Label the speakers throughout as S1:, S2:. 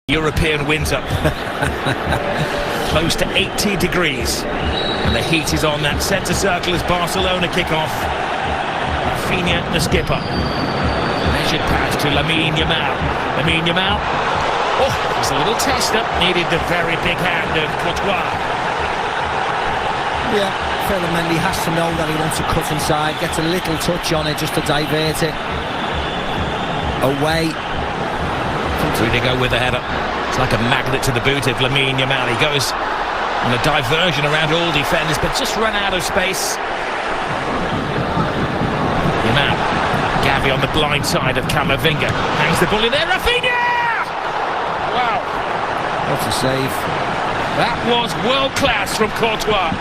S1: European winds up close to 80 degrees and the heat is on. That centre circle as Barcelona kick off. Rafinha, the skipper, measured pass to Lamine Yamal. Oh, it's a little tester, needed the very big hand of Courtois.
S2: Yeah, Mendy has to know that he wants to cut inside, gets a little touch on it just to divert it away.
S1: Rudiger with the header. It's like a magnet to the boot of Lamine Yamal. He goes on a diversion around all defenders, but just run out of space. Yamal, Gavi on the blind side of Camavinga, hangs the ball in there. Rafinha! Wow,
S2: What a save!
S1: that was world class from Courtois.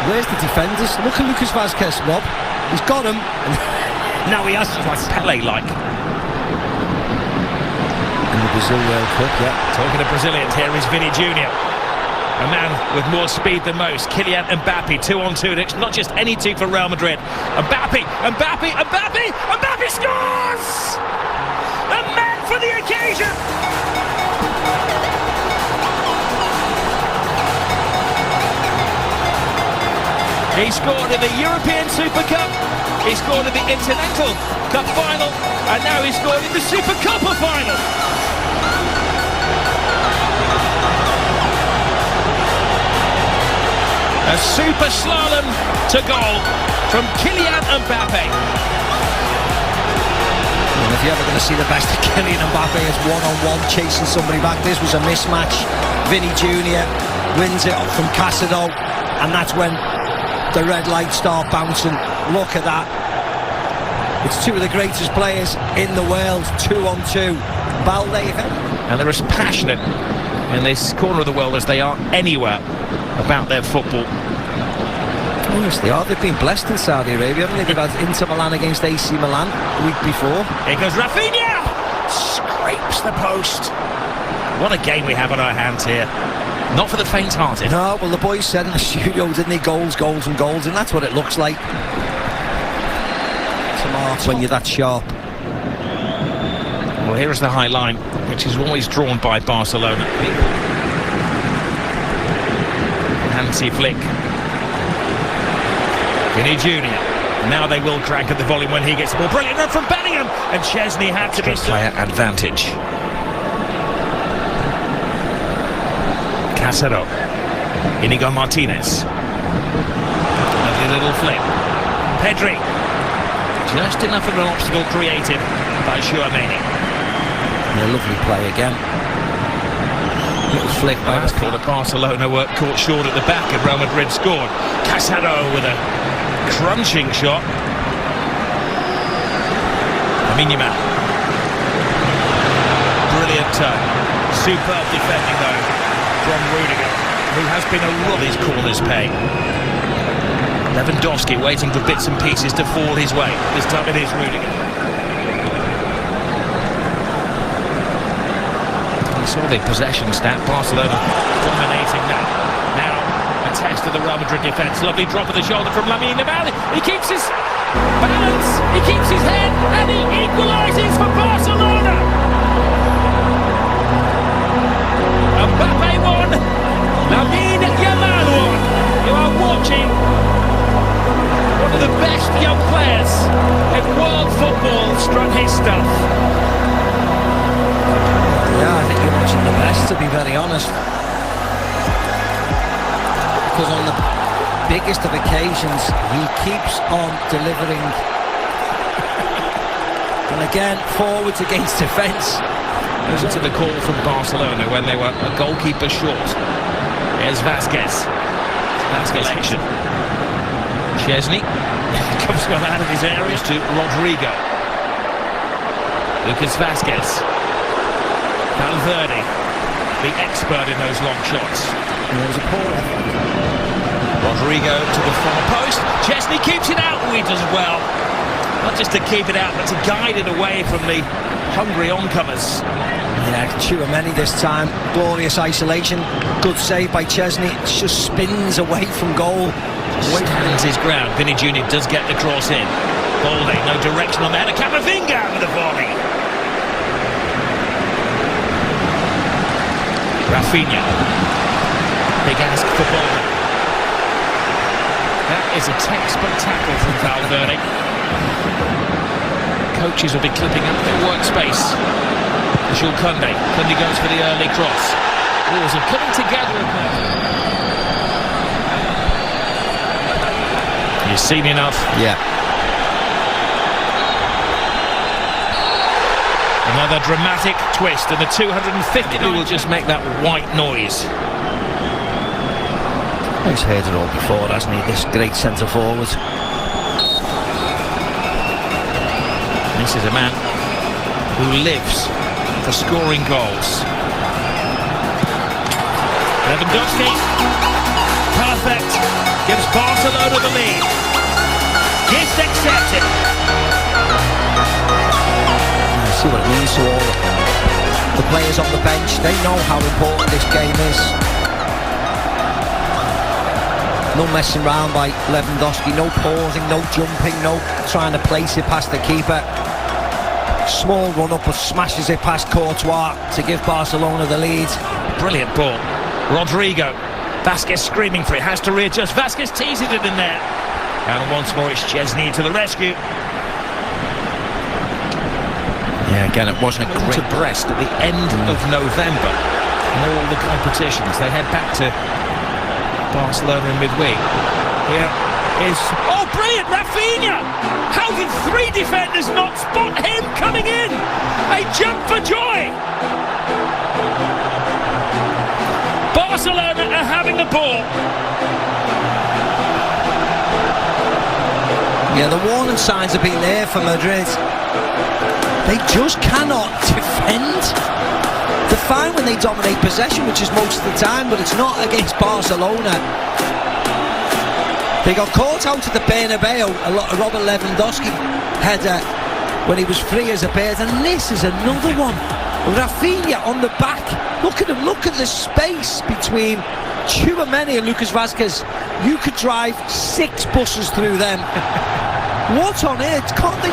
S2: Where's the defenders? Look at Lucas Vazquez, Rob. He's got him. Now he has to.
S1: Like Pele-like.
S2: In the Brazil World Cup, yeah.
S1: Talking of Brazilians, here is Vini Jr. A man with more speed than most. Kylian Mbappe, 2-on-2. It's not just any two for Real Madrid. Mbappe scores! A man for the occasion! He scored in the European Super Cup, he scored in the Intercontinental Cup final, and now he scored in the Super Copa final. A super slalom to goal from Kylian Mbappe.
S2: And if you're ever going to see the best of Kylian Mbappe, it's one-on-one chasing somebody back. This was a mismatch. Vini Jr. wins it up from Casado, and that's when the red lights start bouncing. Look at that. It's two of the greatest players in the world, 2-on-2. Balde,
S1: and they're as passionate in this corner of the world as they are anywhere about their football.
S2: Yes, they are. They've been blessed in Saudi Arabia, haven't they? They've had Inter Milan against AC Milan the week before.
S1: Here goes Rafinha! Scrapes the post. What a game we have on our hands here. Not for the faint-hearted.
S2: No, well, the boys said in the studio, didn't they? Goals, goals and goals, and that's what it looks like. Tomorrow, when you're that sharp.
S1: Well, here is the high line, which is always drawn by Barcelona. Hansi Flick. Vini Jr. Now they will crank at the volume when he gets the ball. Brilliant run from Bellingham, and Chesney had to be player advantage. Casado, Inigo Martinez, lovely little flip. Pedri, just enough of an obstacle created by Tchouaméni.
S2: A lovely play again. Little flick by
S1: the corner. Barcelona were caught short at the back and Real Madrid scored. Casado with a crunching shot. Lamine Yamal, brilliant turn, superb defending though from Rudiger, who has been a lot of his corners pay. Lewandowski waiting for bits and pieces to fall his way. This time it is Rudiger. You saw the possession stat, Barcelona dominating that. Now a test of the Real Madrid defence. Lovely drop of the shoulder from Lamine Yamal. He keeps his balance, he keeps his head, and he equalises for Barcelona. Mbappe won, Lamine Yamal won. You are watching one of the best young players in world football strut his stuff.
S2: Yeah, I think you're watching the best, to be very honest. Because on the biggest of occasions, he keeps on delivering. And again, forwards against defence.
S1: Listen to the call from Barcelona when they were a goalkeeper short. Here's Vazquez. Vazquez action. Chesney comes out of his areas to Rodrigo. Lucas Vazquez. Valverde, the expert in those long shots.
S2: And there was a poor effort.
S1: Rodrigo to the far post. Chesney keeps it out. He does well. Not just to keep it out, but to guide it away from the hungry oncomers.
S2: Yeah, Tchouaméni this time. Glorious isolation. Good save by Chesney. It just spins away from goal.
S1: Stands his ground. Vini Jr. does get the cross in. Balde, no direction on there. Camavinga with a volley. Rafinha. Big ask for ball. That is a textbook tackle from Valverde. Coaches will be clipping up their workspace. Jules Koundé. Koundé goes for the early cross. Walls are coming together. You've seen enough.
S2: Yeah.
S1: Another dramatic twist, and the 250 will just make that white noise.
S2: He's heard it all before, hasn't he? This great centre forward.
S1: This is a man who lives for scoring goals. Lewandowski, perfect, gives Barcelona the lead. Gift accepted.
S2: See what it means to all the players on the bench. They know how important this game is. No messing around by Lewandowski, no pausing, no jumping, no trying to place it past the keeper. Small run up, but smashes it past Courtois to give Barcelona the lead.
S1: Brilliant ball. Rodrigo. Vasquez screaming for it, has to readjust. Vasquez teases it in there. And once more it's Chesney to the rescue.
S2: Yeah, again, it wasn't a great...
S1: To Brest at the end of November. In all the competitions, they head back to Barcelona in midweek. Here is... Oh, brilliant! Rafinha! How did three defenders not spot him coming in? A jump for joy! Barcelona are having the ball.
S2: Yeah, the warning signs have been there for Madrid. They just cannot defend. They're fine when they dominate possession, which is most of the time, but it's not against Barcelona. They got caught out at the Bernabeu, a Robert Lewandowski header when he was free as a bird, and this is another one. Rafinha on the back. Look at him, look at the space between Tchouaméni and Lucas Vazquez. You could drive 6 buses through them. What on earth? Can't they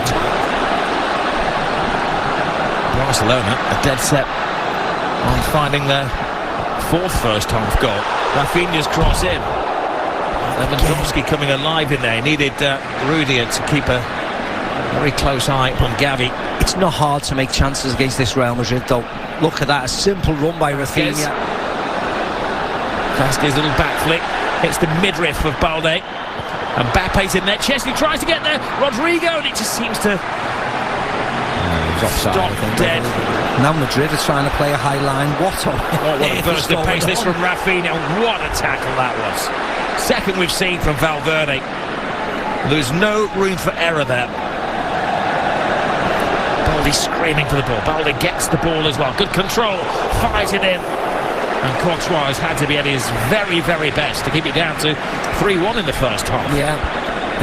S1: Barcelona are dead set on finding their 4th first half goal. Rafinha's cross in. Lewandowski coming alive in there. He needed Rudiger to keep a very close eye on Gavi.
S2: It's not hard to make chances against this Real Madrid though. Look at that, a simple run by Rafinha.
S1: Vasquez little back flick, hits the midriff of Balde. And Mbappe's in there, Chesney tries to get there, Rodrigo, and it just seems to stop dead.
S2: Now Madrid are trying to play a high line. What a
S1: burst of pace this from Rafinha. What a tackle that was. Second we've seen from Valverde. There's no room for error there. Balde screaming for the ball. Balde gets the ball as well. Good control, fires it in. And Courtois has had to be at his very, very best to keep it down to 3-1 in the first half.
S2: Yeah,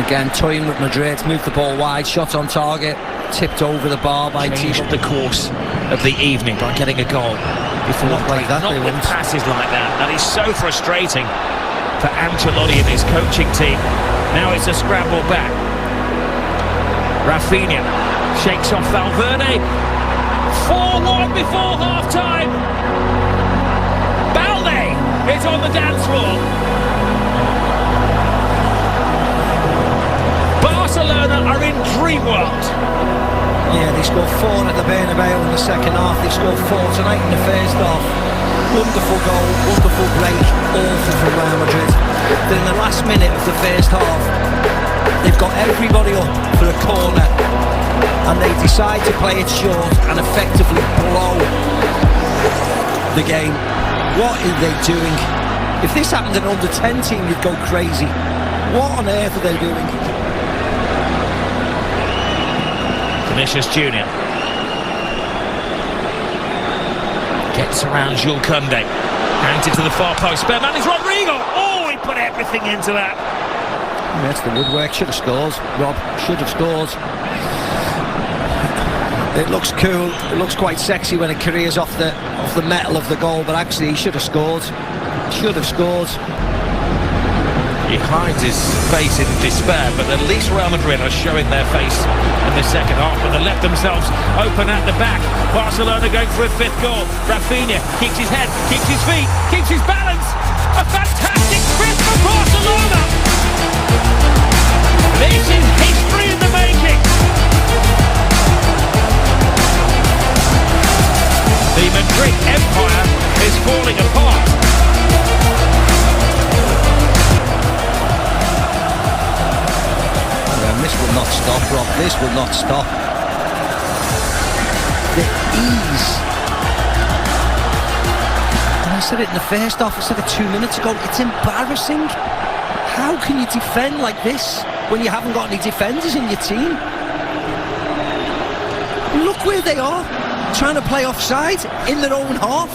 S2: again, toying with Madrid, moved the ball wide, shot on target, tipped over the bar by
S1: Changed the course of the evening by getting a goal before
S2: not like that,
S1: not with passes like that. That is so frustrating for Ancelotti and his coaching team. Now it's a scramble back. Rafinha shakes off Valverde. 4-1 before half-time. Balde is on the dance floor. Barcelona are in dream world.
S2: Yeah, they scored 4 at the Bernabeu in the second half. They scored 4 tonight in the first half. Wonderful goal, wonderful break, awful from Real Madrid. Then in the last minute of the first half, they've got everybody up for a corner, and they decide to play it short and effectively blow the game. What are they doing? If this happened in an under-10 team, you'd go crazy. What on earth are they doing?
S1: Vinicius Junior gets around Jules Koundé, hands it to the far post. Spare man is Rodrigo. Oh, he put everything into that.
S2: That's the woodwork. Should have scored. Rob should have scored. It looks cool. It looks quite sexy when it careers off the metal of the goal, but actually he should have scored. Should have scored.
S1: He hides his face in despair, but at least Real Madrid are showing their face in the second half, but they left themselves open at the back. Barcelona going for a fifth goal. Rafinha keeps his head, keeps his feet, keeps his balance. A fantastic sprint for Barcelona! This is history in the making! The Madrid Empire is falling apart.
S2: This will not stop, Rob. This will not stop. The ease. And I said it in the first half, I said it 2 minutes ago. It's embarrassing. How can you defend like this when you haven't got any defenders in your team? Look where they are, trying to play offside in their own half.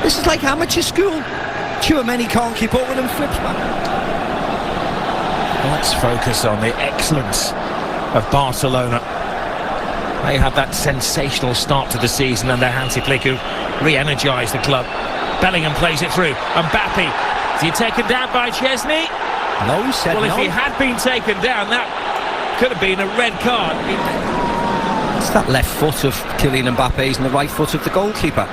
S2: This is like amateur school. Tchouaméni can't keep up with them, flips back.
S1: Let's focus on the excellence of Barcelona. They had that sensational start to the season and their Hansi Flick who re-energised the club. Bellingham plays it through. Mbappe, is he taken down by Chesney?
S2: No, he said
S1: well,
S2: no.
S1: If he had been taken down, that could have been a red card.
S2: It's that left foot of Kylian Mbappe's and the right foot of the goalkeeper.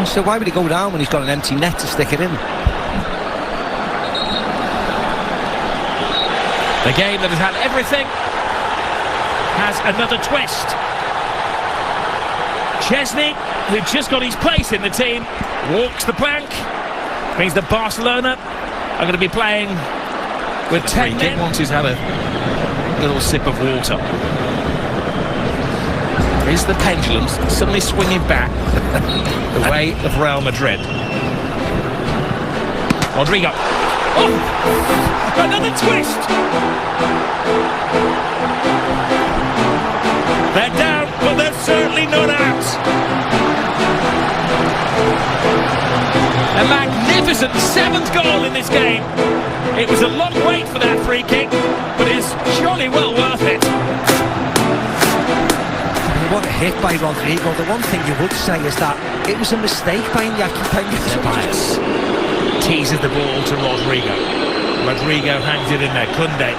S2: So why would he go down when he's got an empty net to stick it in?
S1: The game that has had everything has another twist. Chesney, who just got his place in the team, walks the plank. Means that Barcelona are going to be playing with 10 men. Once he's had a little sip of water. Is the pendulum suddenly swinging back the way of Real Madrid? Rodrigo. Oh! Another twist! They're down, but they're certainly not out. A magnificent 7th goal in this game. It was a long wait for that free kick, but it's surely well worth it.
S2: What a hit by Rodrigo. The one thing you would say is that it was a mistake by Iñaki
S1: Peña. Teases the ball to Rodrigo. Rodrigo hangs it in there. Koundé